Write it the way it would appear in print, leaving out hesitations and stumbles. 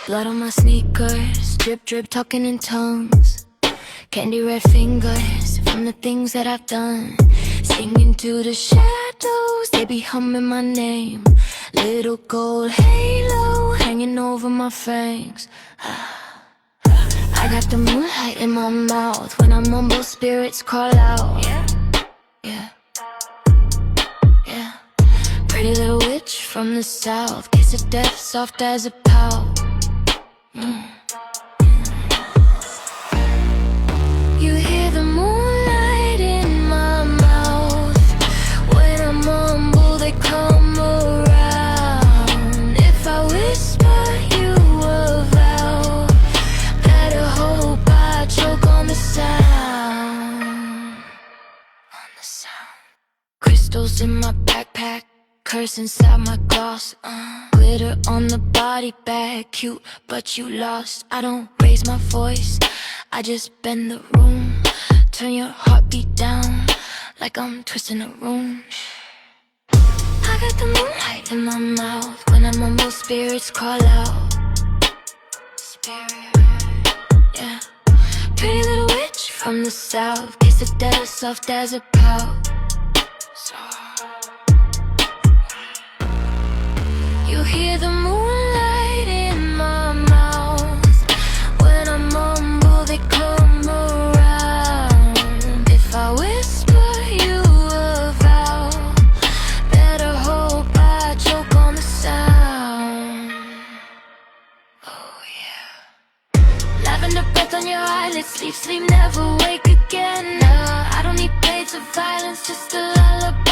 Blood on my sneakers, drip drip talking in tongues. Candy red fingers from the things that I've done. Singing to the shadows, they be humming my name. Little gold halo hanging over my fangs. I got the moonlight in my mouth. When I mumble, spirits call out. Yeah. Pretty little witch from the south. Kiss of death, soft as a pout. You hear the moonlight in my mouth. When I mumble, they come around. If I whisper, you will vow. Better hope I choke on the sound. Crystals in my backpack, curse inside my gloss. Glitter on the body bag, cute but you lost. I don't raise my voice, I just bend the room. Turn your heartbeat down, like I'm twisting a room. I got the moonlight in my mouth. When I mumble, spirits call out. Yeah. Pretty little witch from the south. Kiss of death, soft as a pout. You hear the moonlight in my mouth. When I mumble, they come around. If I whisper, you will vow. Better hope I choke on the sound. Oh yeah. Lavender breath on your eyelids. Sleep, sleep, never wake again. I don't need blades of violence, just a lullaby.